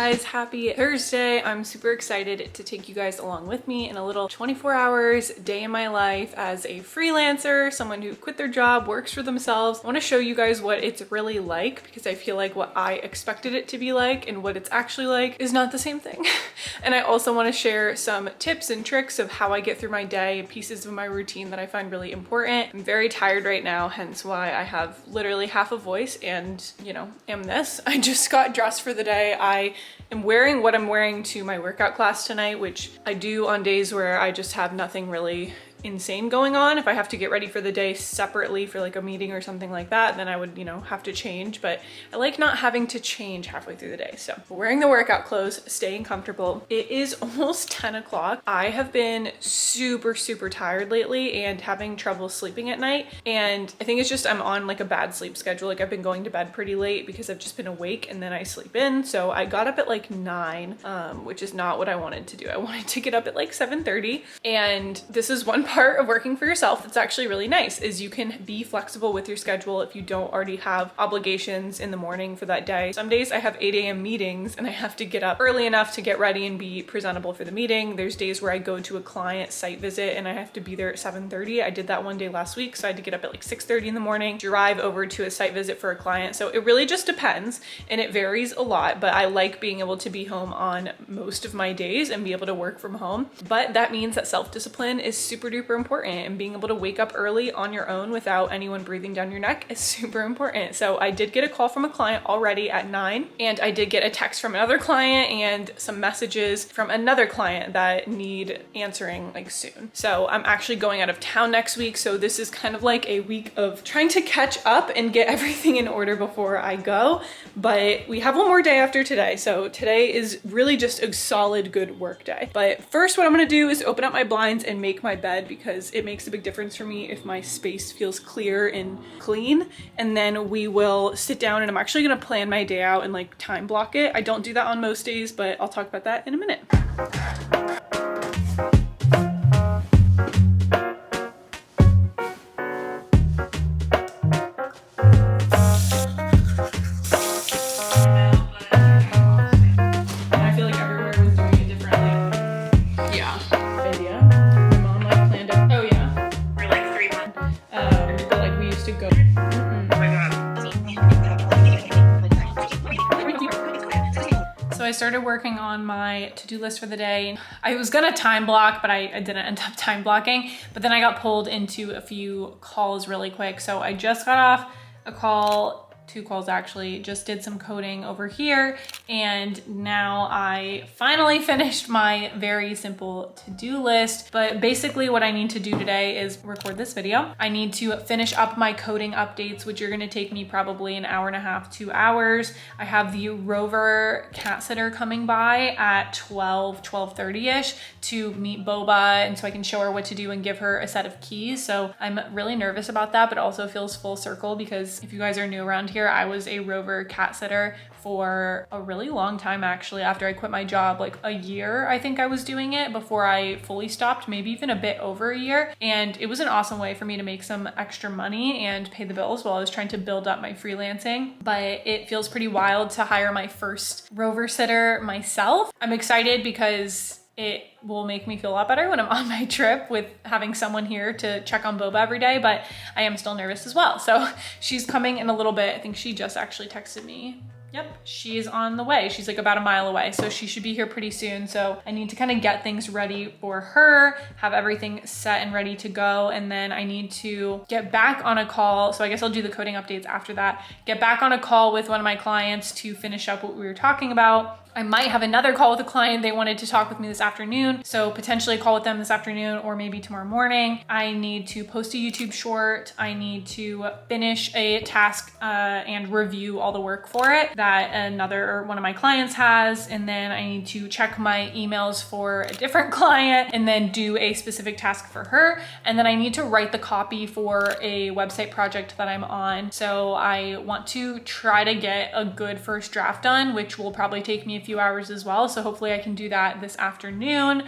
guys, happy Thursday. I'm super excited to take you guys along with me in a little 24 hours day in my life as a freelancer, someone who quit their job, works for themselves. I want to show you guys what it's really like because I feel like what I expected it to be like and what it's actually like is not the same thing. And I also want to share some tips and tricks of how I get through my day, pieces of my routine that I find really important. I'm very tired right now, hence why I have literally half a voice and, you know, am this. I just got dressed for the day. I am wearing what I'm wearing to my workout class tonight, which I do on days where I just have nothing really insane going on. If I have to get ready for the day separately for like a meeting or something like that, then I would, you know, have to change, but I like not having to change halfway through the day. So wearing the workout clothes, staying comfortable. It is almost 10 o'clock. I have been super tired lately and having trouble sleeping at night. And I think it's just, I'm on like a bad sleep schedule. Like I've been going to bed pretty late because I've just been awake and then I sleep in. So I got up at like 9, which is not what I wanted to do. I wanted to get up at like 7:30. And this is one part of working for yourself that's actually really nice, is you can be flexible with your schedule if you don't already have obligations in the morning for that day. Some days I have 8 a.m. meetings and I have to get up early enough to get ready and be presentable for the meeting. There's days where I go to a client site visit and I have to be there at 7:30. I did that one day last week, so I had to get up at like 6:30 in the morning, drive over to a site visit for a client. So it really just depends and it varies a lot, but I like being able to be home on most of my days and be able to work from home. But that means that self-discipline is super duper important, and being able to wake up early on your own without anyone breathing down your neck is super important. So I did get a call from a client already at 9, and I did get a text from another client and some messages from another client that need answering like soon. So I'm actually going out of town next week. So this is kind of like a week of trying to catch up and get everything in order before I go. But we have one more day after today. So today is really just a solid, good work day. But first, what I'm gonna do is open up my blinds and make my bed, because it makes a big difference for me if my space feels clear and clean. And then we will sit down and I'm actually gonna plan my day out and like time block it. I don't do that on most days, but I'll talk about that in a minute. I started working on my to-do list for the day. I was gonna time block, but I didn't end up time blocking, but then I got pulled into a few calls really quick. So I just got off a call, 2 calls actually, just did some coding over here. And now I finally finished my very simple to-do list. But basically what I need to do today is record this video. I need to finish up my coding updates, which are gonna take me probably an hour and a half, 2 hours. I have the Rover cat sitter coming by at 12:30-ish to meet Boba, and so I can show her what to do and give her a set of keys. So I'm really nervous about that, but also feels full circle because if you guys are new around here, I was a Rover cat sitter for a really long time actually. After I quit my job, like a year I think I was doing it before I fully stopped, maybe even a bit over a year. And it was an awesome way for me to make some extra money and pay the bills while I was trying to build up my freelancing. But it feels pretty wild to hire my first Rover sitter myself. I'm excited because it will make me feel a lot better when I'm on my trip with having someone here to check on Boba every day, but I am still nervous as well. So she's coming in a little bit. I think she just actually texted me. Yep, she's on the way. She's like about a mile away, so she should be here pretty soon. So I need to kind of get things ready for her, have everything set and ready to go. And then I need to get back on a call. So I guess I'll do the coding updates after that. Get back on a call with one of my clients to finish up what we were talking about. I might have another call with a client. They wanted to talk with me this afternoon, so potentially a call with them this afternoon or maybe tomorrow morning. I need to post a YouTube short. I need to finish a task and review all the work for it that one of my clients has. And then I need to check my emails for a different client and then do a specific task for her. And then I need to write the copy for a website project that I'm on. So I want to try to get a good first draft done, which will probably take me a few hours as well. So hopefully I can do that this afternoon.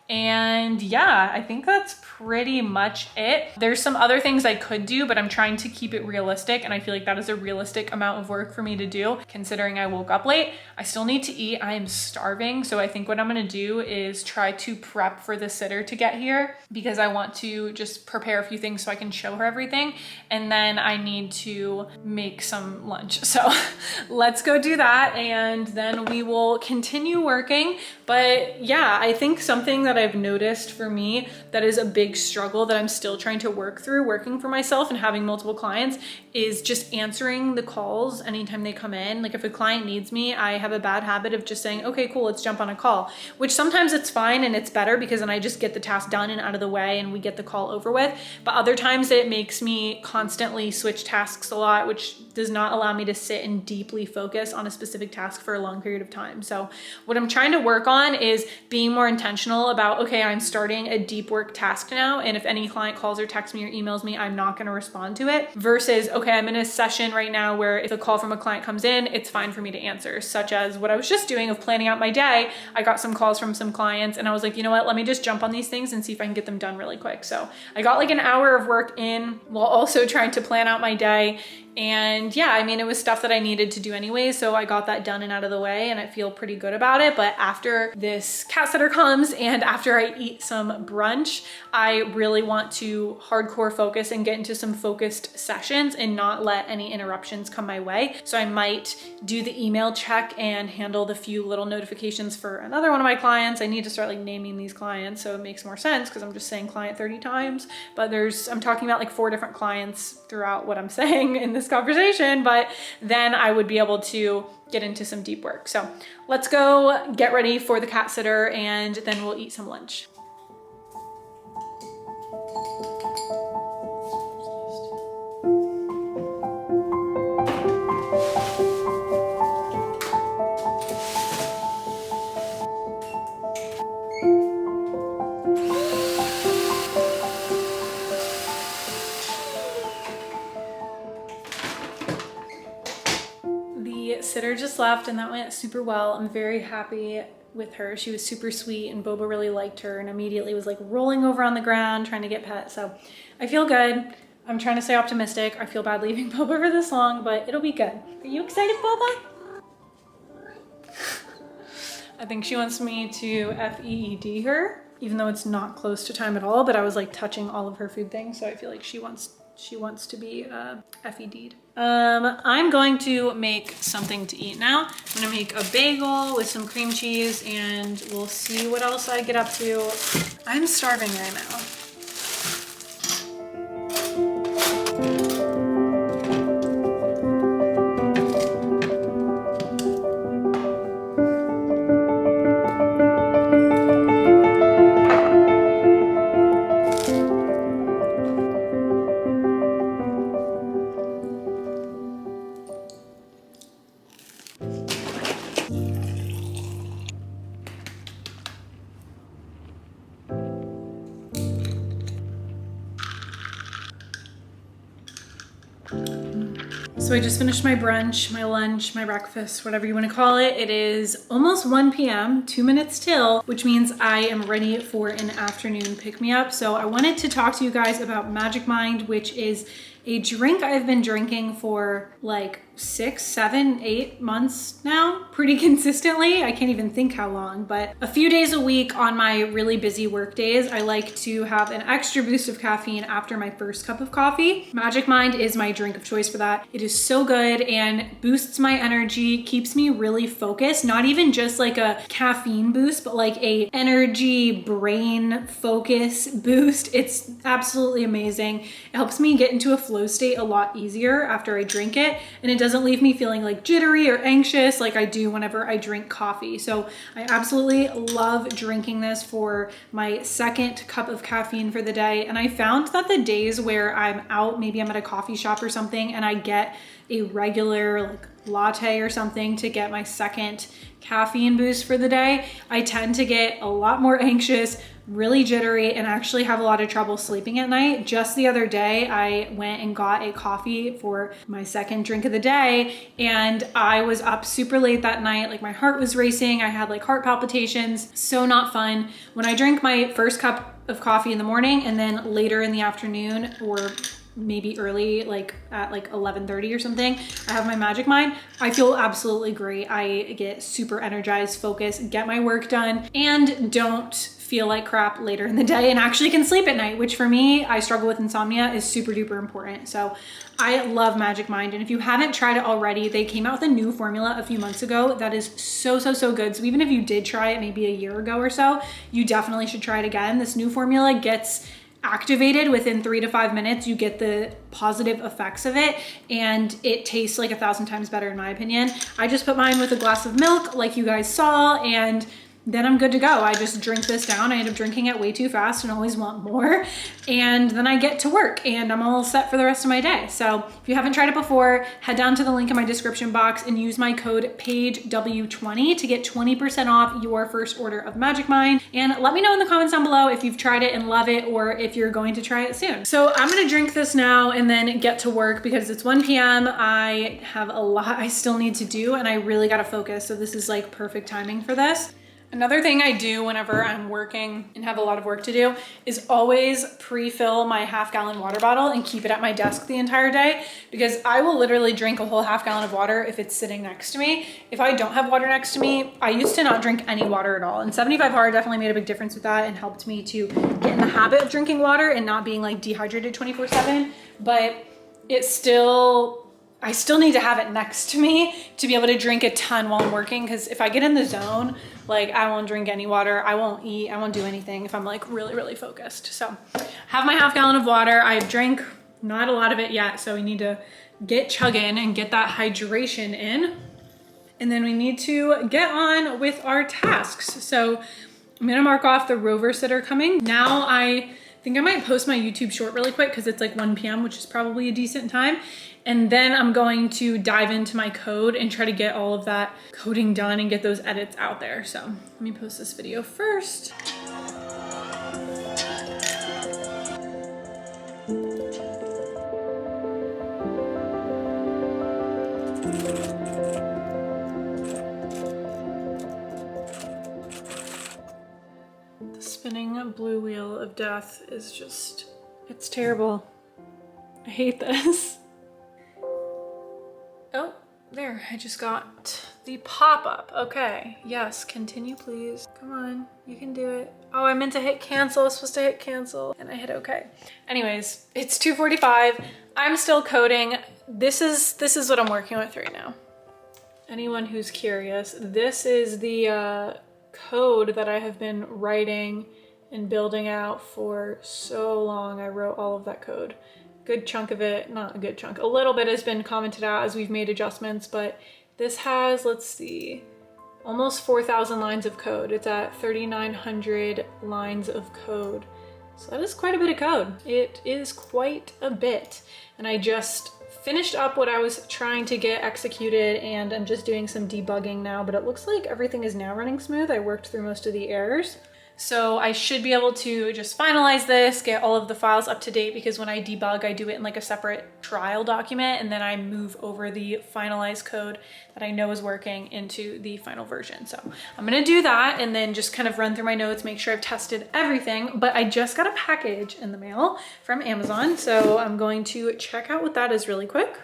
And yeah, I think that's pretty much it. There's some other things I could do, but I'm trying to keep it realistic. And I feel like that is a realistic amount of work for me to do, considering I woke up late. I still need to eat. I am starving. So I think what I'm gonna do is try to prep for the sitter to get here, because I want to just prepare a few things so I can show her everything. And then I need to make some lunch. So let's go do that. And then we will continue working. But yeah, I think something that I've noticed for me that is a big struggle that I'm still trying to work through working for myself and having multiple clients is just answering the calls anytime they come in. Like if a client needs me, I have a bad habit of just saying, okay, cool, let's jump on a call, which sometimes it's fine and it's better because then I just get the task done and out of the way and we get the call over with. But other times it makes me constantly switch tasks a lot, which does not allow me to sit and deeply focus on a specific task for a long period of time. So what I'm trying to work on is being more intentional about, okay, I'm starting a deep work task now. And if any client calls or texts me or emails me, I'm not going to respond to it, versus, okay, I'm in a session right now where if a call from a client comes in, it's fine for me to answer, such as what I was just doing of planning out my day. I got some calls from some clients and I was like, you know what, let me just jump on these things and see if I can get them done really quick. So I got like an hour of work in while also trying to plan out my day. And yeah, I mean, it was stuff that I needed to do anyway, so I got that done and out of the way and I feel pretty good about it. But after this cat sitter comes and after I eat some brunch, I really want to hardcore focus and get into some focused sessions and not let any interruptions come my way. So I might do the email check and handle the few little notifications for another one of my clients. I need to start like naming these clients so it makes more sense because I'm just saying client 30 times, but I'm talking about like 4 different clients throughout what I'm saying in this conversation, but then I would be able to get into some deep work. So let's go get ready for the cat sitter and then we'll eat some lunch. Sitter just left and that went super well. I'm very happy with her. She was super sweet and Boba really liked her and immediately was like rolling over on the ground trying to get pet. So I feel good. I'm trying to stay optimistic. I feel bad leaving Boba for this long, but it'll be good. Are you excited, Boba? I think she wants me to FEED her, even though it's not close to time at all, but I was like touching all of her food things. So I feel like she wants to be FED'd. I'm going to make something to eat now. I'm gonna make a bagel with some cream cheese and we'll see what else I get up to. I'm starving right now. So I just finished my brunch, my lunch, my breakfast, whatever you want to call it. It is almost 1 p.m., 2 minutes till, which means I am ready for an afternoon pick-me-up. So I wanted to talk to you guys about Magic Mind, which is a drink I've been drinking for like 6, 7, 8 months now, pretty consistently. I can't even think how long, but a few days a week on my really busy work days, I like to have an extra boost of caffeine after my first cup of coffee. Magic Mind is my drink of choice for that. It is so good and boosts my energy, keeps me really focused, not even just like a caffeine boost, but like a energy brain focus boost. It's absolutely amazing. It helps me get into a flow state a lot easier after I drink it, and it doesn't leave me feeling like jittery or anxious like I do whenever I drink coffee. So I absolutely love drinking this for my second cup of caffeine for the day. And I found that the days where I'm out, maybe I'm at a coffee shop or something, and I get a regular like latte or something to get my second caffeine boost for the day, I tend to get a lot more anxious, really jittery, and actually have a lot of trouble sleeping at night. Just the other day, I went and got a coffee for my second drink of the day, and I was up super late that night. Like my heart was racing. I had like heart palpitations. So not fun. When I drink my first cup of coffee in the morning and then later in the afternoon, or maybe early, like at like 11:30 or something, I have my Magic Mind, I feel absolutely great. I get super energized, focused, get my work done, and don't feel like crap later in the day, and actually can sleep at night, which for me, I struggle with insomnia, is super duper important. So I love Magic Mind. And if you haven't tried it already, they came out with a new formula a few months ago that is so good. So even if you did try it maybe a year ago or so, you definitely should try it again. This new formula gets activated within 3 to 5 minutes. You get the positive effects of it, and it tastes like 1,000 times better in my opinion. I just put mine with a glass of milk like you guys saw, and then I'm good to go. I just drink this down. I end up drinking it way too fast and always want more. And then I get to work and I'm all set for the rest of my day. So if you haven't tried it before, head down to the link in my description box and use my code PaigeW20 to get 20% off your first order of Magic Mind. And let me know in the comments down below if you've tried it and love it, or if you're going to try it soon. So I'm gonna drink this now and then get to work because it's 1 p.m. I have a lot I still need to do and I really gotta focus. So this is like perfect timing for this. Another thing I do whenever I'm working and have a lot of work to do is always pre-fill my half-gallon water bottle and keep it at my desk the entire day, because I will literally drink a whole half-gallon of water if it's sitting next to me. If I don't have water next to me, I used to not drink any water at all. And 75 hard definitely made a big difference with that and helped me to get in the habit of drinking water and not being like dehydrated 24/7. But it's still, I still need to have it next to me to be able to drink a ton while I'm working, because if I get in the zone, like I won't drink any water, I won't eat, I won't do anything if I'm like really focused. So have my half-gallon of water. I've drank not a lot of it yet, so we need to get chugging and get that hydration in. And then we need to get on with our tasks. So I'm gonna mark off the rovers that are coming. Now I think I might post my YouTube short really quick because it's like 1 p.m., which is probably a decent time. And then I'm going to dive into my code and try to get all of that coding done and get those edits out there. So let me post this video first. The spinning blue wheel of death is just, it's terrible. I hate this. Oh, there, I just got the pop-up. Okay, yes, continue please. Come on, you can do it. Oh, I meant to hit cancel. I was supposed to hit cancel and I hit okay. Anyways, it's 2:45. I'm still coding. This is what I'm working with right now. Anyone who's curious, this is the code that I have been writing and building out for so long. I wrote all of that code. Good chunk of it, not a good chunk, a little bit has been commented out as we've made adjustments, but this has, let's see, almost 4,000 lines of code. It's at 3,900 lines of code. So that is quite a bit of code. It is quite a bit. And I just finished up what I was trying to get executed, and I'm just doing some debugging now, but it looks like everything is now running smooth. I worked through most of the errors. So I should be able to just finalize this, get all of the files up to date, because when I debug, I do it in like a separate trial document, and then I move over the finalized code that I know is working into the final version. So I'm gonna do that and then just kind of run through my notes, make sure I've tested everything. But I just got a package in the mail from Amazon, so I'm going to check out what that is really quick.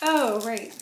Oh, right.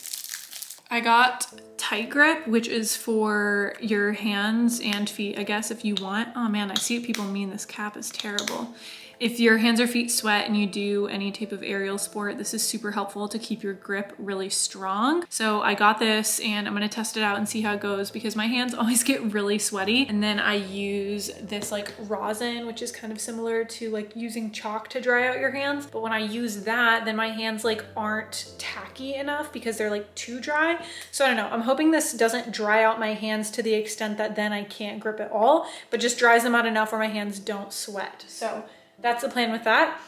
I got Tight Grip, which is for your hands and feet, I guess, if you want. Oh man, I see what people mean. This cap is terrible. If your hands or feet sweat and you do any type of aerial sport, this is super helpful to keep your grip really strong. So I got this and I'm gonna test it out and see how it goes, because my hands always get really sweaty. And then I use this like rosin, which is kind of similar to like using chalk to dry out your hands. But when I use that, then my hands like aren't tacky enough because they're like too dry. So I don't know, I'm hoping this doesn't dry out my hands to the extent that then I can't grip at all, but just dries them out enough where my hands don't sweat. So that's the plan with that.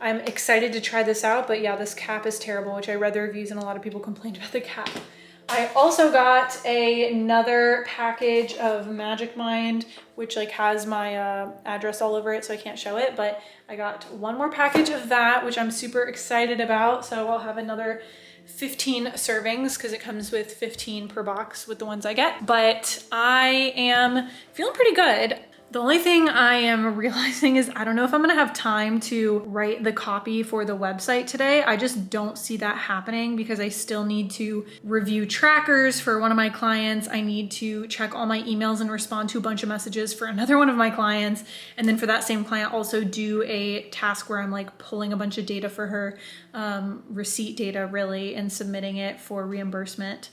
I'm excited to try this out, but yeah, this cap is terrible, which I read the reviews and a lot of people complained about the cap. I also got another package of Magic Mind, which like has my address all over it, so I can't show it, but I got one more package of that, which I'm super excited about. So I'll have another 15 servings because it comes with 15 per box with the ones I get. But I am feeling pretty good. The only thing I am realizing is I don't know if I'm gonna have time to write the copy for the website today. I just don't see that happening because I still need to review trackers for one of my clients. I need to check all my emails and respond to a bunch of messages for another one of my clients. And then for that same client, also do a task where I'm like pulling a bunch of data for her, receipt data really, and submitting it for reimbursement.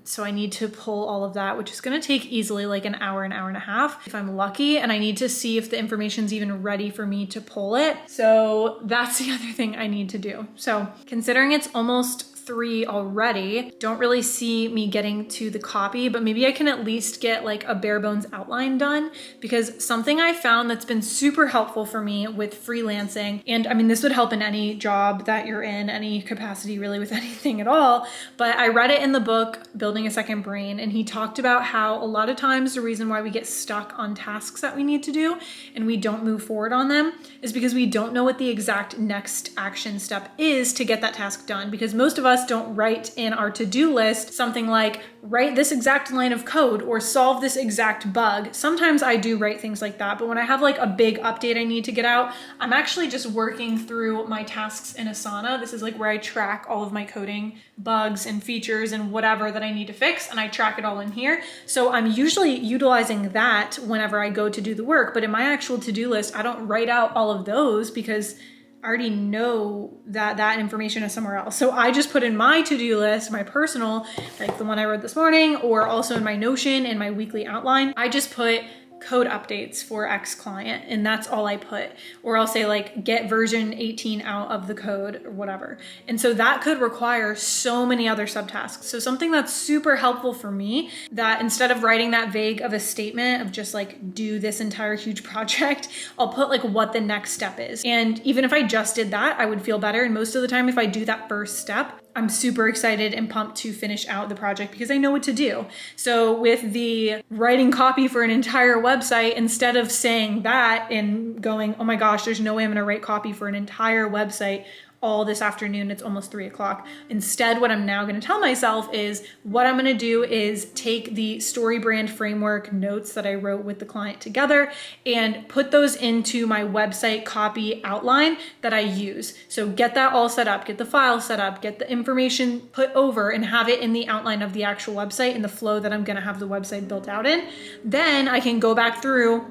So I need to pull all of that, which is going to take easily like an hour and a half if I'm lucky. And I need to see if the information's even ready for me to pull it. So that's the other thing I need to do. So considering it's almost 3 already, don't really see me getting to the copy, but maybe I can at least get like a bare bones outline done, because something I found that's been super helpful for me with freelancing, and I mean, this would help in any job that you're in, any capacity really with anything at all, but I read it in the book, Building a Second Brain, and he talked about how a lot of times the reason why we get stuck on tasks that we need to do and we don't move forward on them is because we don't know what the exact next action step is to get that task done, because most of us don't write in our to-do list something like write this exact line of code or solve this exact bug. Sometimes I do write things like that, but when I have like a big update I need to get out, I'm actually just working through my tasks in Asana. This is like where I track all of my coding bugs and features and whatever that I need to fix, and I track it all in here. So I'm usually utilizing that whenever I go to do the work, but in my actual to-do list, I don't write out all of those because I already know that that information is somewhere else. So I just put in my to-do list, my personal, like the one I wrote this morning, or also in my Notion and my weekly outline, I just put code updates for X client, and that's all I put. Or I'll say like get version 18 out of the code or whatever. And so that could require so many other subtasks. So something that's super helpful for me, that instead of writing that vague of a statement of just like do this entire huge project, I'll put like what the next step is. And even if I just did that, I would feel better. And most of the time, if I do that first step, I'm super excited and pumped to finish out the project because I know what to do. So with the writing copy for an entire website, instead of saying that and going, oh my gosh, there's no way I'm gonna write copy for an entire website all this afternoon, it's almost 3 o'clock. Instead, what I'm now gonna tell myself is what I'm gonna do is take the story brand framework notes that I wrote with the client together and put those into my website copy outline that I use. So get that all set up, get the file set up, get the information put over, and have it in the outline of the actual website and the flow that I'm gonna have the website built out in. Then I can go back through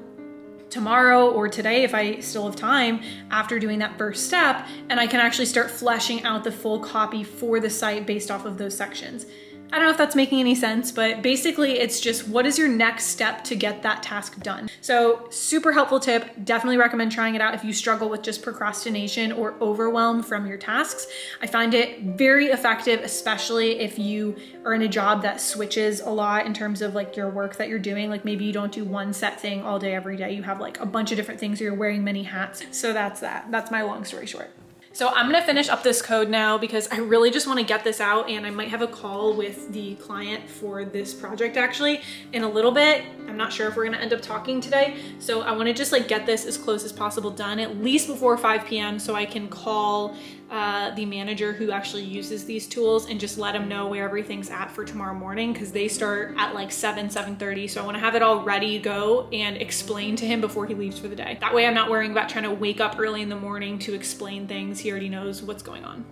tomorrow or today, if I still have time after doing that first step, and I can actually start fleshing out the full copy for the site based off of those sections. I don't know if that's making any sense, but basically it's just what is your next step to get that task done. So super helpful tip. Definitely recommend trying it out if you struggle with just procrastination or overwhelm from your tasks. I find it very effective, especially if you are in a job that switches a lot in terms of like your work that you're doing. Like maybe you don't do one set thing all day, every day. You have like a bunch of different things, or you're wearing many hats. So that's that. That's my long story short. So I'm gonna finish up this code now because I really just wanna get this out, and I might have a call with the client for this project actually in a little bit. I'm not sure if we're gonna end up talking today. So I wanna just like get this as close as possible done, at least before 5 p.m. so I can call the manager who actually uses these tools and just let him know where everything's at for tomorrow morning, because they start at like 7:30. So I wanna have it all ready to go and explain to him before he leaves for the day. That way I'm not worrying about trying to wake up early in the morning to explain things. He already knows what's going on.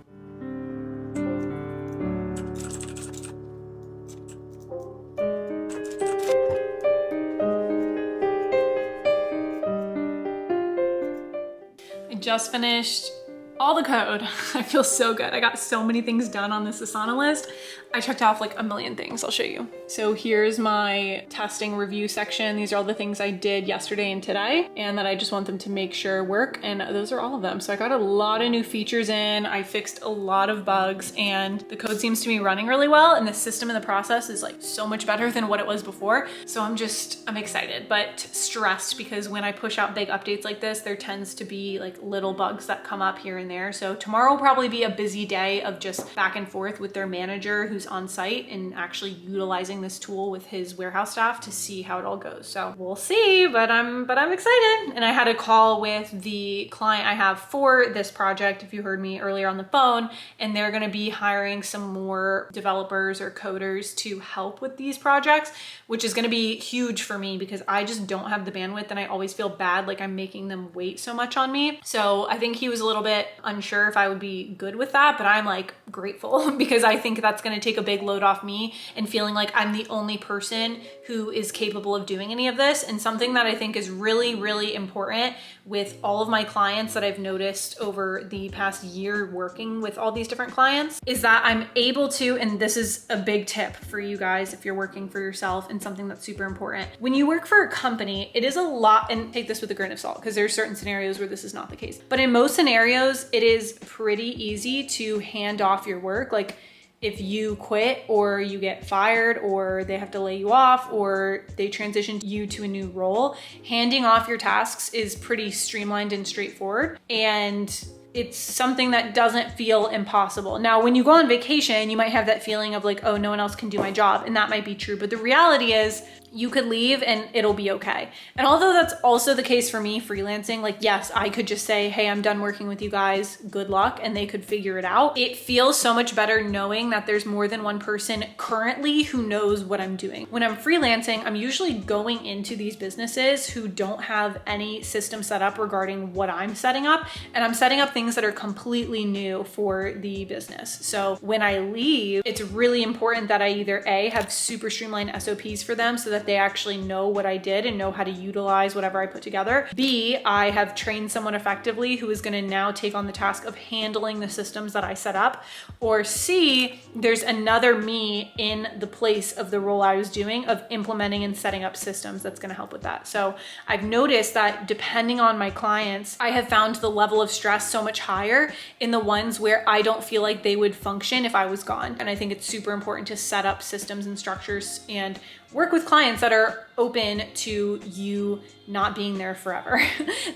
I just finished all the code. I feel so good. I got so many things done on this Asana list. I checked off like a million things. I'll show you. So here's my testing review section. These are all the things I did yesterday and today, and that I just want them to make sure work. And those are all of them. So I got a lot of new features in. I fixed a lot of bugs, and the code seems to be running really well. And the system and the process is like so much better than what it was before. So I'm excited, but stressed, because when I push out big updates like this, there tends to be like little bugs that come up here and there. So tomorrow will probably be a busy day of just back and forth with their manager, who's who's on site and actually utilizing this tool with his warehouse staff to see how it all goes. So we'll see, but I'm excited. And I had a call with the client I have for this project, if you heard me earlier on the phone, and they're going to be hiring some more developers or coders to help with these projects, which is going to be huge for me because I just don't have the bandwidth and I always feel bad like I'm making them wait so much on me. So I think he was a little bit unsure if I would be good with that, but I'm like grateful because I think that's going to take a big load off me and feeling like I'm the only person who is capable of doing any of this. And something that I think is really, really important with all of my clients that I've noticed over the past year working with all these different clients is that I'm able to, and this is a big tip for you guys if you're working for yourself and something that's super important. When you work for a company, it is a lot, and take this with a grain of salt because there's certain scenarios where this is not the case. But in most scenarios, it is pretty easy to hand off your work. Like if you quit or you get fired or they have to lay you off or they transition you to a new role, handing off your tasks is pretty streamlined and straightforward. And it's something that doesn't feel impossible. Now, when you go on vacation, you might have that feeling of like, oh, no one else can do my job. And that might be true. But the reality is you could leave and it'll be okay. And although that's also the case for me freelancing, like, yes, I could just say, hey, I'm done working with you guys, good luck, and they could figure it out. It feels so much better knowing that there's more than one person currently who knows what I'm doing. When I'm freelancing, I'm usually going into these businesses who don't have any system set up regarding what I'm setting up. And I'm setting up things that are completely new for the business. So when I leave, it's really important that I either A, have super streamlined SOPs for them so that they actually know what I did and know how to utilize whatever I put together. B, I have trained someone effectively who is going to now take on the task of handling the systems that I set up. Or C, there's another me in the place of the role I was doing of implementing and setting up systems that's going to help with that. So I've noticed that depending on my clients, I have found the level of stress so much higher in the ones where I don't feel like they would function if I was gone. And I think it's super important to set up systems and structures and work with clients that are open to you not being there forever.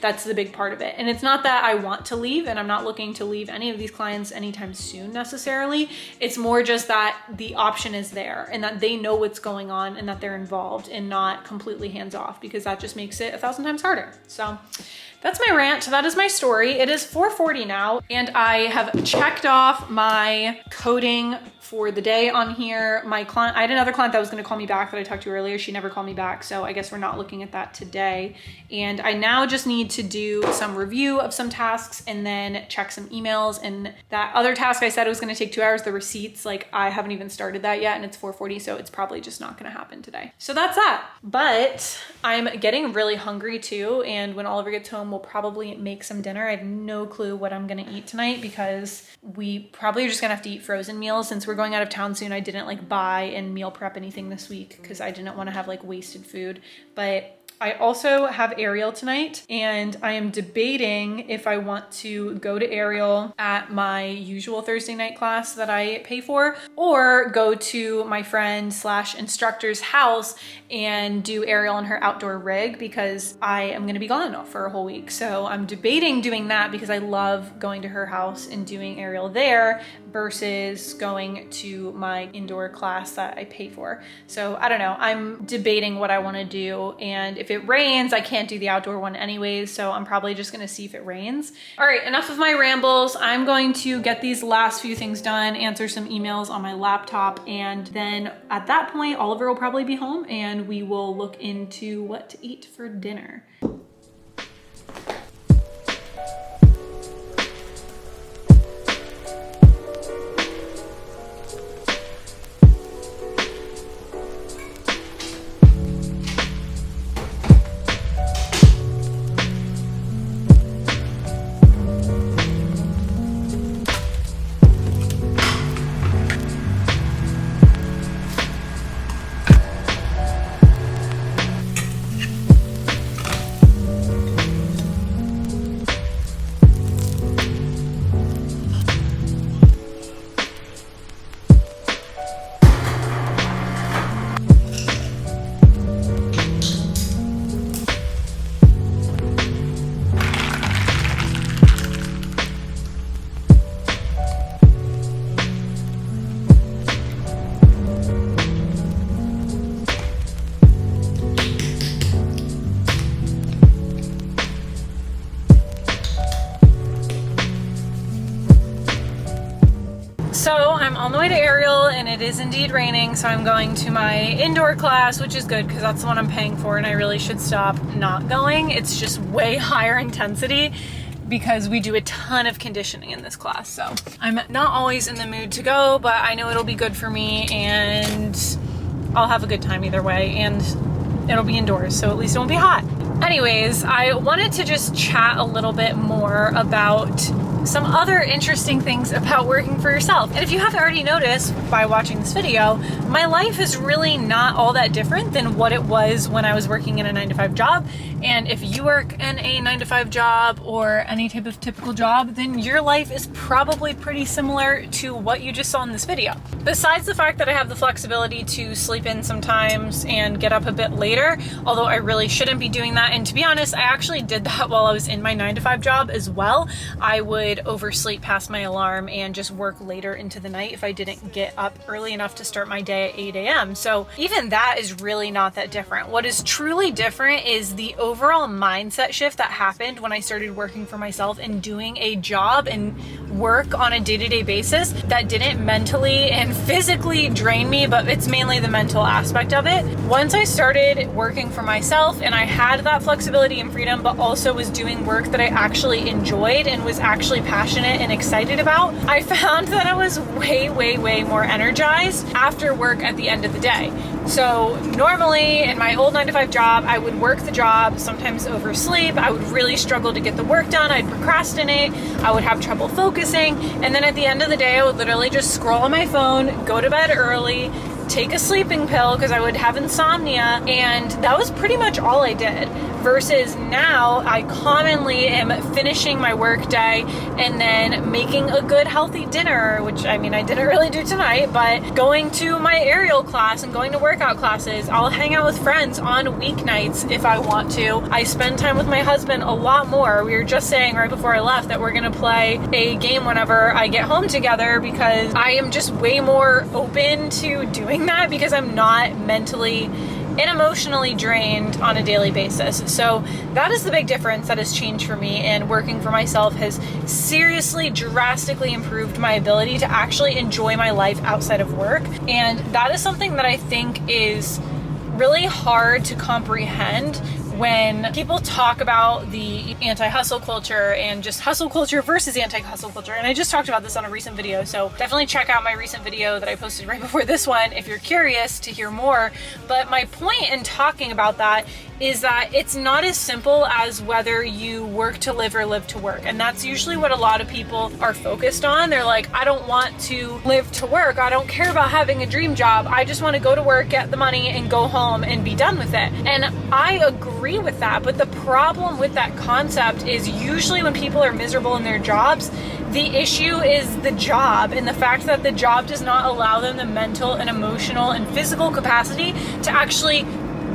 That's the big part of it. And it's not that I want to leave, and I'm not looking to leave any of these clients anytime soon necessarily. It's more just that the option is there and that they know what's going on and that they're involved and not completely hands off, because that just makes it 1,000 times harder. So that's my rant. That is my story. It is 4:40 now, and I have checked off my coding for the day on here. My client, I had another client that was going to call me back that I talked to earlier. She never called me back, so I guess we're not looking at that today. And I now just need to do some review of some tasks and then check some emails. And that other task I said it was going to take 2 hours, the receipts, like I haven't even started that yet, and it's 4:40, so it's probably just not going to happen today. So that's that. But I'm getting really hungry too, and when Oliver gets home, we'll probably make some dinner. I have no clue what I'm going to eat tonight because we probably are just going to have to eat frozen meals since we're going out of town soon. I didn't like buy and meal prep anything this week because I didn't want to have like wasted food. But I also have Ariel tonight, and I am debating if I want to go to Ariel at my usual Thursday night class that I pay for, or go to my friend / instructor's house and do Ariel in her outdoor rig because I am going to be gone for a whole week. So I'm debating doing that because I love going to her house and doing Ariel there versus going to my indoor class that I pay for. So I don't know. I'm debating what I want to do, and if it rains, I can't do the outdoor one anyways, so I'm probably just gonna see if it rains. All right, enough of my rambles. I'm going to get these last few things done, answer some emails on my laptop, and then at that point, Oliver will probably be home and we will look into what to eat for dinner. So I'm on the way to Ariel and it is indeed raining, so I'm going to my indoor class, which is good because that's the one I'm paying for and I really should stop not going. It's just way higher intensity because we do a ton of conditioning in this class. So I'm not always in the mood to go, but I know it'll be good for me and I'll have a good time either way, and it'll be indoors, so at least it won't be hot. Anyways, I wanted to just chat a little bit more about some other interesting things about working for yourself. And if you haven't already noticed by watching this video, my life is really not all that different than what it was when I was working in a 9-to-5 job. And if you work in a 9-to-5 job or any type of typical job, then your life is probably pretty similar to what you just saw in this video. Besides the fact that I have the flexibility to sleep in sometimes and get up a bit later, although I really shouldn't be doing that. And to be honest, I actually did that while I was in my 9-to-5 job as well. I would oversleep past my alarm and just work later into the night if I didn't get up early enough to start my day at 8 a.m. So even that is really not that different. What is truly different is the overall mindset shift that happened when I started working for myself and doing a job and work on a day-to-day basis that didn't mentally and physically drain me, but it's mainly the mental aspect of it. Once I started working for myself and I had that flexibility and freedom, but also was doing work that I actually enjoyed and was actually passionate and excited about, I found that I was way more energized after work at the end of the day. So normally in my old 9-to-5 job, I would work the job, sometimes oversleep, I would really struggle to get the work done, I'd procrastinate, I would have trouble focusing, and then at the end of the day, I would literally just scroll on my phone, go to bed early, take a sleeping pill because I would have insomnia, and that was pretty much all I did. Versus now, I commonly am finishing my work day and then making a good healthy dinner, which I mean, I didn't really do tonight, but going to my aerial class and going to workout classes. I'll hang out with friends on weeknights if I want to. I spend time with my husband a lot more. We were just saying right before I left that we're gonna play a game whenever I get home together because I am just way more open to doing that because I'm not mentally and emotionally drained on a daily basis. So that is the big difference that has changed for me, and working for myself has seriously drastically improved my ability to actually enjoy my life outside of work. And that is something that I think is really hard to comprehend when people talk about the anti-hustle culture and just hustle culture versus anti-hustle culture. And I just talked about this on a recent video, so definitely check out my recent video that I posted right before this one if you're curious to hear more. But my point in talking about that is that it's not as simple as whether you work to live or live to work. And that's usually what a lot of people are focused on. They're like, I don't want to live to work. I don't care about having a dream job. I just want to go to work, get the money, and go home and be done with it. And I agree with that. But the problem with that concept is usually when people are miserable in their jobs, the issue is the job and the fact that the job does not allow them the mental and emotional and physical capacity to actually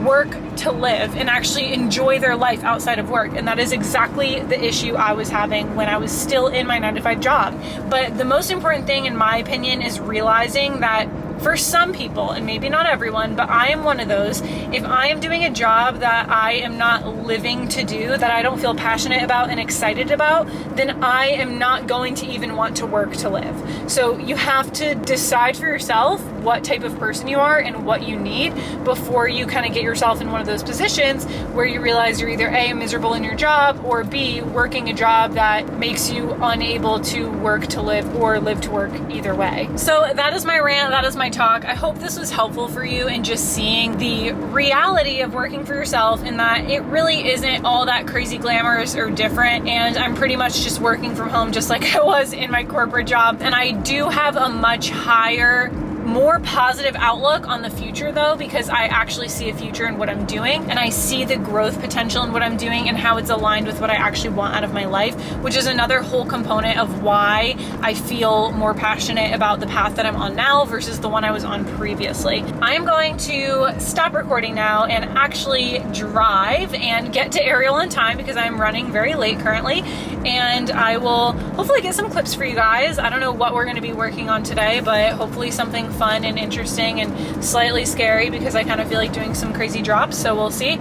work to live and actually enjoy their life outside of work. And that is exactly the issue I was having when I was still in my 9-to-5 job. But the most important thing, in my opinion, is realizing that for some people, and maybe not everyone, but I am one of those, if I am doing a job that I am not living to do, that I don't feel passionate about and excited about, then I am not going to even want to work to live. So you have to decide for yourself what type of person you are and what you need before you kind of get yourself in one of those positions where you realize you're either A, miserable in your job, or B, working a job that makes you unable to work to live or live to work, either way. So that is my rant, that is my talk. I hope this was helpful for you in just seeing the reality of working for yourself, and that it really isn't all that crazy glamorous or different. And I'm pretty much just working from home just like I was in my corporate job. And I do have a much higher, more positive outlook on the future though, because I actually see a future in what I'm doing, and I see the growth potential in what I'm doing and how it's aligned with what I actually want out of my life, which is another whole component of why I feel more passionate about the path that I'm on now versus the one I was on previously. I'm going to stop recording now and actually drive and get to Ariel on time because I'm running very late currently, and I will hopefully get some clips for you guys. I don't know what we're going to be working on today, but hopefully something fun and interesting and slightly scary because I kind of feel like doing some crazy drops, so we'll see.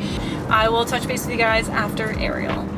I will touch base with you guys after Ariel.